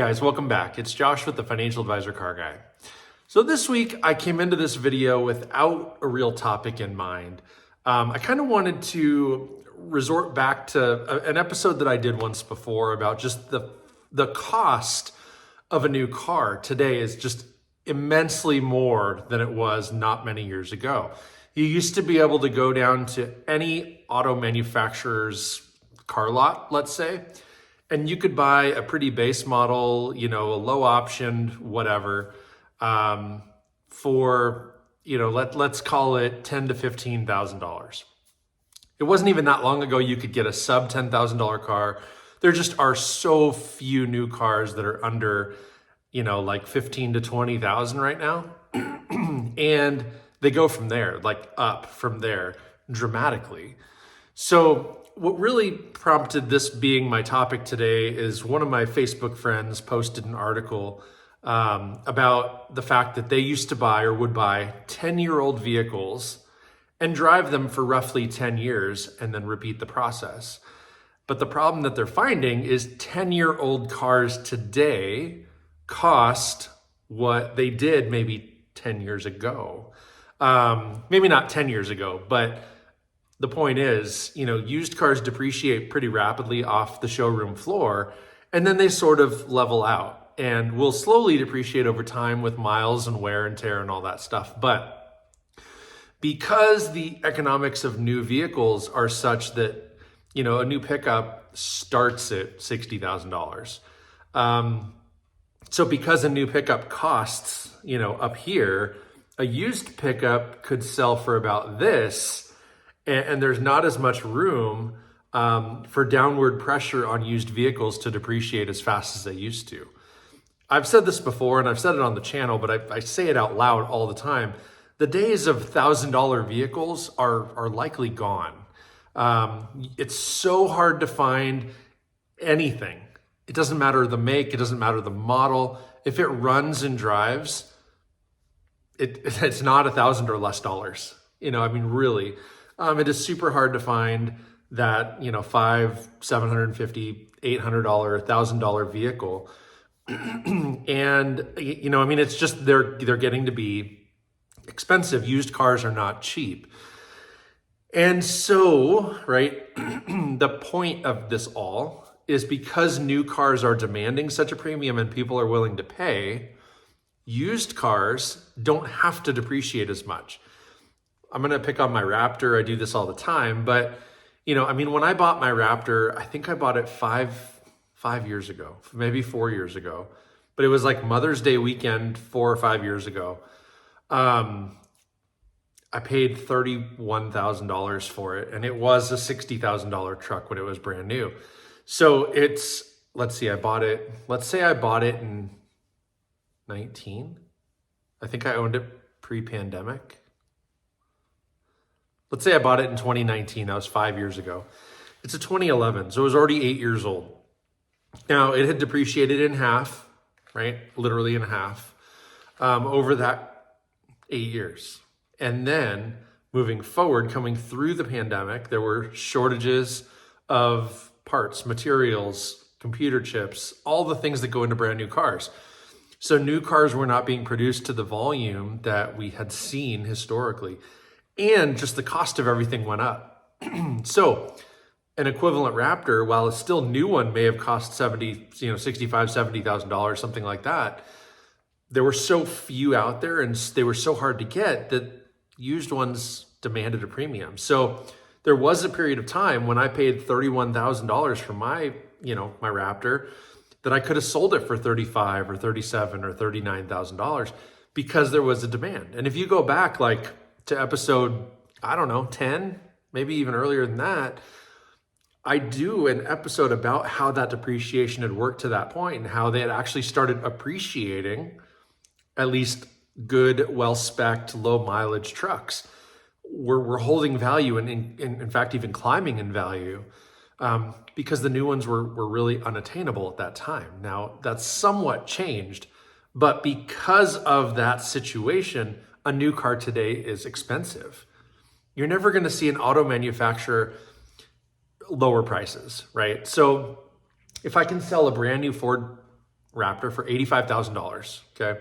guys, welcome back. It's Josh with the Financial Advisor Car Guy. So this week I came into this video without a real topic in mind. I kind of wanted to resort back to an episode that I did once before about just the cost of a new car today is just immensely more than it was not many years ago. You used to be able to go down to any auto manufacturer's car lot, let's say, and you could buy a pretty base model, a low option, whatever, for, let's call it $10,000 to $15,000. It wasn't even that long ago you could get a sub $10,000 car. There just are so few new cars that are under, like 15 to 20,000 right now. And they go from there, like up from there dramatically. So what really prompted this being my topic today is one of my Facebook friends posted an article about the fact that they used to buy or would buy 10-year-old vehicles and drive them for roughly 10 years and then repeat the process. But the problem that they're finding is 10-year-old cars today cost what they did maybe 10 years ago. Maybe not 10 years ago, but the point is, used cars depreciate pretty rapidly off the showroom floor, and then they sort of level out and will slowly depreciate over time with miles and wear and tear and all that stuff. But because the economics of new vehicles are such that, a new pickup starts at $60,000. So because a new pickup costs, up here, a used pickup could sell for about this, and there's not as much room for downward pressure on used vehicles to depreciate as fast as they used to. I've said this before, and I've said it on the channel, but I say it out loud all the time. The days of $1,000 vehicles are likely gone. It's so hard to find anything. It doesn't matter the make, it doesn't matter the model. If it runs and drives, it's not $1,000 or less dollars. Really. It is super hard to find that, $500, $750, $800, $1,000 vehicle. And, it's just, they're getting to be expensive. Used cars are not cheap. And so, right, the point of this all is because new cars are demanding such a premium and people are willing to pay, used cars don't have to depreciate as much. I'm going to pick on my Raptor. I do this all the time, but when I bought my Raptor, I think I bought it five years ago, maybe 4 years ago, but it was like Mother's Day weekend 4 or 5 years ago. I paid $31,000 for it, and it was a $60,000 truck when it was brand new. So let's say I bought it in 19. I think I owned it pre-pandemic. Let's say I bought it in 2019. That was 5 years ago. It's a 2011, so it was already 8 years old. Now, it had depreciated in half, right? Literally in half, over that 8 years. And then moving forward, coming through the pandemic, there were shortages of parts, materials, computer chips, all the things that go into brand new cars. So new cars were not being produced to the volume that we had seen historically. And just the cost of everything went up. So an equivalent Raptor, while a still new one may have cost $70,000, something like that, there were so few out there and they were so hard to get that used ones demanded a premium. So there was a period of time when I paid $31,000 for my Raptor that I could have sold it for $35,000 or $37,000 or $39,000 because there was a demand. And if you go back to episode, 10, maybe even earlier than that, I do an episode about how that depreciation had worked to that point and how they had actually started appreciating at least good, well-spec'd, low-mileage trucks. We're holding value and in fact, even climbing in value because the new ones were really unattainable at that time. Now, that's somewhat changed, but because of that situation, a new car today is expensive. You're never going to see an auto manufacturer lower prices, right? So if I can sell a brand new Ford Raptor for $85,000. Okay.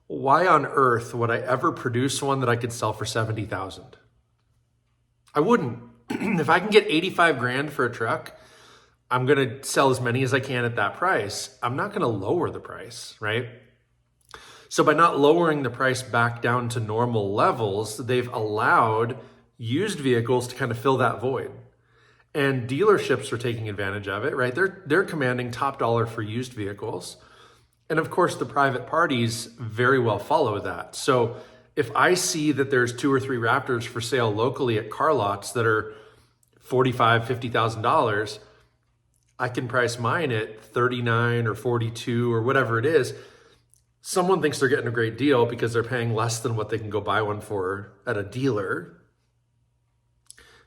Why on earth would I ever produce one that I could sell for 70,000? I wouldn't. If I can get 85 grand for a truck, I'm going to sell as many as I can at that price. I'm not going to lower the price, right? So by not lowering the price back down to normal levels, they've allowed used vehicles to kind of fill that void. And dealerships are taking advantage of it, right? They're commanding top dollar for used vehicles. And of course, the private parties very well follow that. So if I see that there's 2 or 3 Raptors for sale locally at car lots that are $45,000, $50,000, I can price mine at 39 or 42 or whatever it is. Someone thinks they're getting a great deal because they're paying less than what they can go buy one for at a dealer.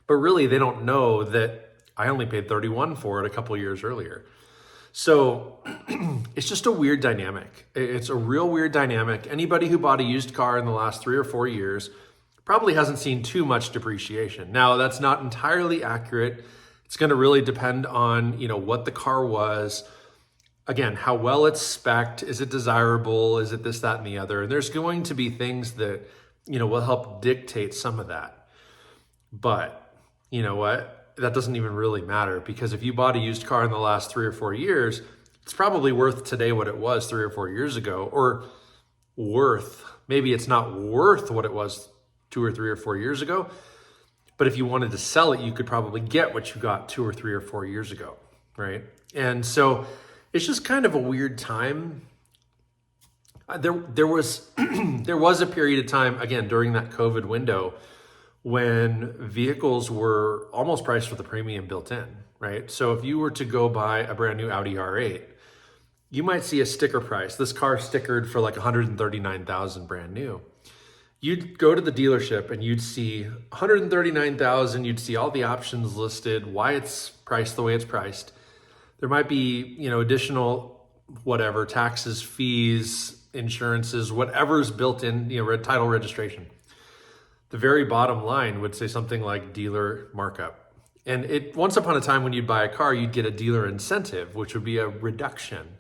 But really, they don't know that I only paid 31 for it a couple years earlier. So it's just a weird dynamic. It's a real weird dynamic. Anybody who bought a used car in the last 3 or 4 years probably hasn't seen too much depreciation. Now, that's not entirely accurate. It's going to really depend on, what the car was. Again, how well it's spec'd. Is it desirable? Is it this, that, and the other? And there's going to be things that, will help dictate some of that. But you know what? That doesn't even really matter, because if you bought a used car in the last 3 or 4 years, it's probably worth today what it was 3 or 4 years ago, or maybe it's not worth what it was 2 or 3 or 4 years ago. But if you wanted to sell it, you could probably get what you got 2 or 3 or 4 years ago, right? And so it's just kind of a weird time. There was a period of time, again, during that COVID window, when vehicles were almost priced with a premium built in, right? So if you were to go buy a brand new Audi R8, you might see a sticker price. This car stickered for like $139,000 brand new. You'd go to the dealership and you'd see $139,000, you'd see all the options listed, why it's priced the way it's priced. There might be, additional whatever, taxes, fees, insurances, whatever's built in, title registration. The very bottom line would say something like dealer markup. And once upon a time when you'd buy a car, you'd get a dealer incentive, which would be a reduction.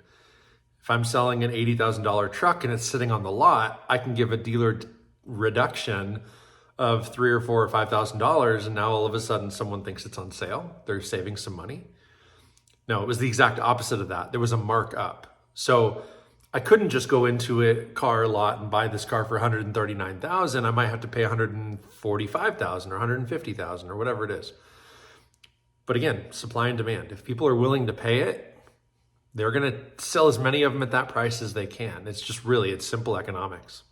If I'm selling an $80,000 truck and it's sitting on the lot, I can give a dealer reduction of $3,000 or $4,000 or $5,000, and now all of a sudden someone thinks it's on sale. They're saving some money. No, it was the exact opposite of that. There was a markup. So I couldn't just go into a car lot and buy this car for $139,000. I might have to pay $145,000 or $150,000 or whatever it is. But again, supply and demand. If people are willing to pay it, they're going to sell as many of them at that price as they can. It's simple economics.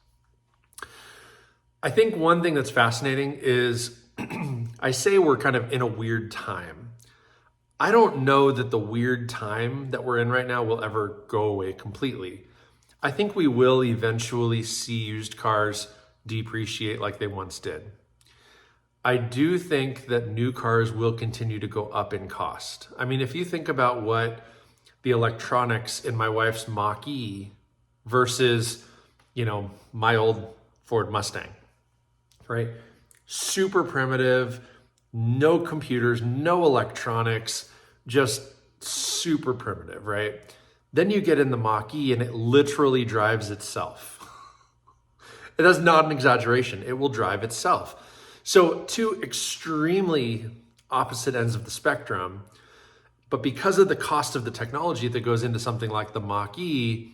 I think one thing that's fascinating is I say we're kind of in a weird time. I don't know that the weird time that we're in right now will ever go away completely. I think we will eventually see used cars depreciate like they once did. I do think that new cars will continue to go up in cost. I mean, if you think about what the electronics in my wife's Mach-E versus, my old Ford Mustang, right? Super primitive, no computers, no electronics, just super primitive, right? Then you get in the Mach-E and it literally drives itself. It is not an exaggeration. It will drive itself. So 2 extremely opposite ends of the spectrum, but because of the cost of the technology that goes into something like the Mach-E,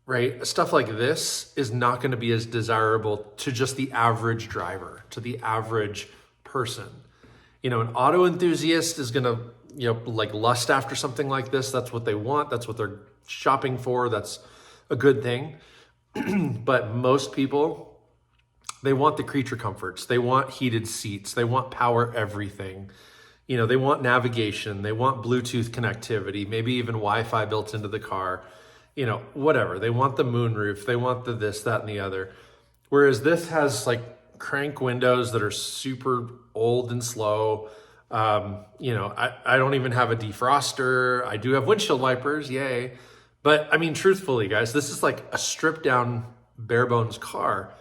right, stuff like this is not going to be as desirable to just the average driver, to the average person. An auto enthusiast is going to, lust after something like this. That's what they want. That's what they're shopping for. That's a good thing. But most people, they want the creature comforts. They want heated seats. They want power everything. They want navigation. They want Bluetooth connectivity, maybe even Wi-Fi built into the car, whatever. They want the moonroof. They want the this, that, and the other. Whereas this has crank windows that are super old and slow. I don't even have a defroster. I do have windshield wipers, yay. But I mean, truthfully, guys, this is like a stripped down bare bones car.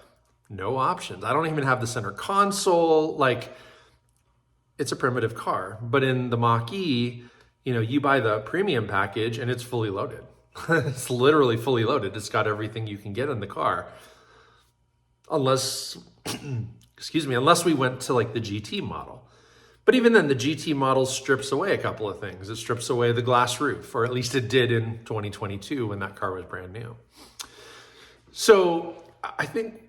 No options. I don't even have the center console. It's a primitive car. But in the Mach-E, you buy the premium package and it's fully loaded. It's literally fully loaded. It's got everything you can get in the car. Unless, excuse me, unless we went to like the GT model. But even then, the GT model strips away a couple of things. It strips away the glass roof, or at least it did in 2022 when that car was brand new. So I think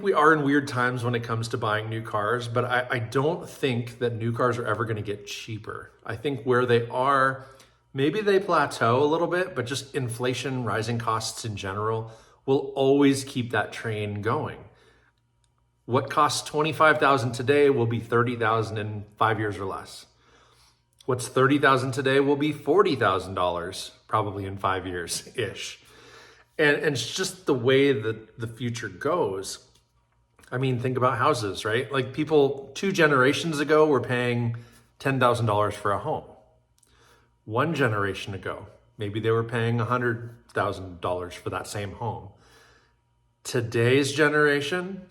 we are in weird times when it comes to buying new cars, but I don't think that new cars are ever going to get cheaper. I think where they are, maybe they plateau a little bit, but just inflation, rising costs in general will always keep that train going. What costs $25,000 today will be $30,000 in 5 years or less. What's $30,000 today will be $40,000 probably in 5 years-ish. And it's just the way that the future goes. I mean, think about houses, right? Like people 2 generations ago were paying $10,000 for a home. 1 generation ago, maybe they were paying $100,000 for that same home. Today's generation,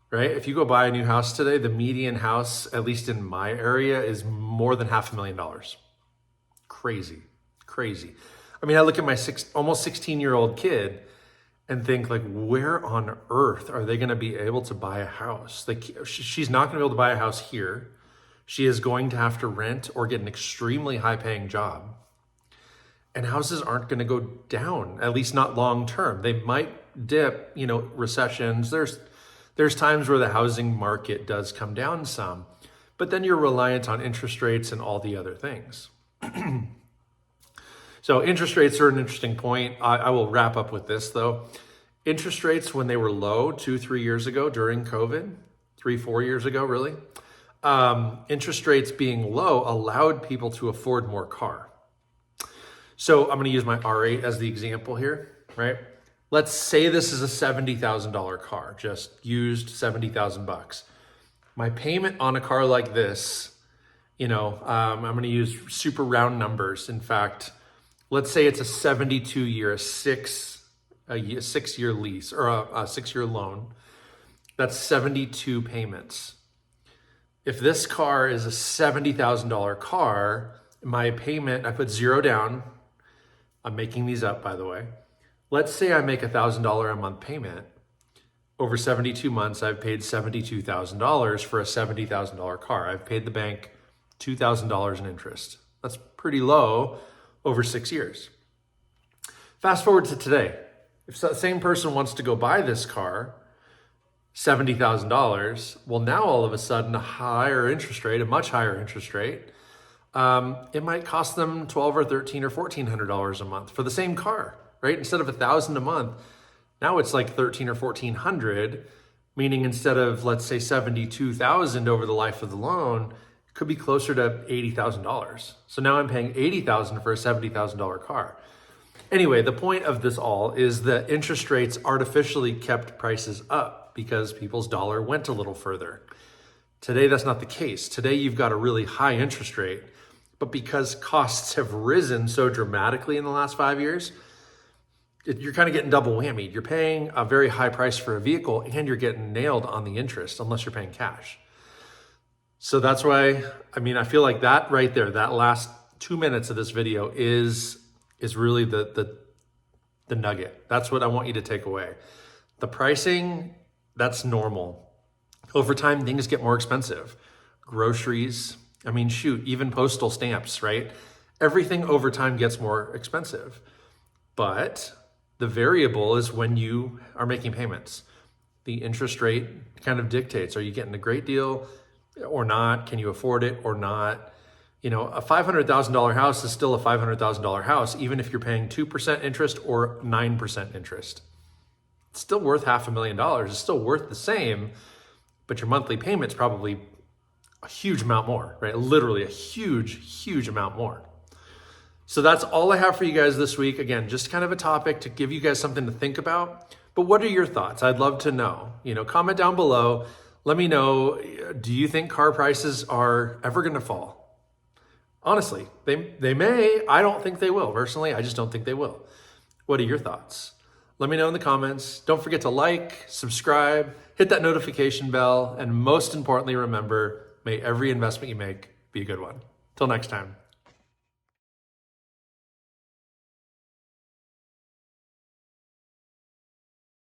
right? If you go buy a new house today, the median house, at least in my area, is more than $500,000. Crazy, crazy. I mean, I look at my almost 16-year-old kid and think like, where on earth are they going to be able to buy a house? Like, she's not going to be able to buy a house here. She is going to have to rent or get an extremely high-paying job. And houses aren't going to go down, at least not long-term. They might dip, recessions. There's times where the housing market does come down some, but then you're reliant on interest rates and all the other things. So interest rates are an interesting point. I will wrap up with this though. Interest rates, when they were low 2-3 years ago during COVID, 3-4 years ago, really, interest rates being low allowed people to afford more car. So I'm going to use my R8 as the example here, right? Let's say this is a $70,000 car, just used $70,000. My payment on a car like this, I'm going to use super round numbers. In fact, let's say it's a 72-year, a 6-year lease or a 6-year loan. That's 72 payments. If this car is a $70,000 car, my payment, I put 0 down. I'm making these up, by the way. Let's say I make $1,000 a month payment. Over 72 months, I've paid $72,000 for a $70,000 car. I've paid the bank $2,000 in interest. That's pretty low over 6 years. Fast forward to today. If the same person wants to go buy this car, $70,000, well, now all of a sudden a higher interest rate, a much higher interest rate, it might cost them $1,200 or $1,300 or $1,400 a month for the same car, right? Instead of $1,000 a month, now it's like $1,300 or $1,400, meaning instead of, let's say, $72,000 over the life of the loan, it could be closer to $80,000. So now I'm paying $80,000 for a $70,000 car. Anyway, the point of this all is that interest rates artificially kept prices up because people's dollar went a little further. Today, that's not the case. Today, you've got a really high interest rate, but because costs have risen so dramatically in the last 5 years, you're kind of getting double whammy. You're paying a very high price for a vehicle and you're getting nailed on the interest unless you're paying cash. So that's why, I feel like that right there, that last 2 minutes of this video is really the nugget. That's what I want you to take away. The pricing, that's normal. Over time, things get more expensive. Groceries, even postal stamps, right? Everything over time gets more expensive. But the variable is when you are making payments. The interest rate kind of dictates, are you getting a great deal or not? Can you afford it or not? A $500,000 house is still a $500,000 house, even if you're paying 2% interest or 9% interest. It's still worth $500,000. It's still worth the same, but your monthly payment's probably a huge amount more, right? Literally a huge, huge amount more. So that's all I have for you guys this week. Again, just kind of a topic to give you guys something to think about. But what are your thoughts? I'd love to know. Comment down below. Let me know, do you think car prices are ever going to fall? Honestly, they may. I don't think they will. Personally, I just don't think they will. What are your thoughts? Let me know in the comments. Don't forget to like, subscribe, hit that notification bell, and most importantly, remember, may every investment you make be a good one. Till next time.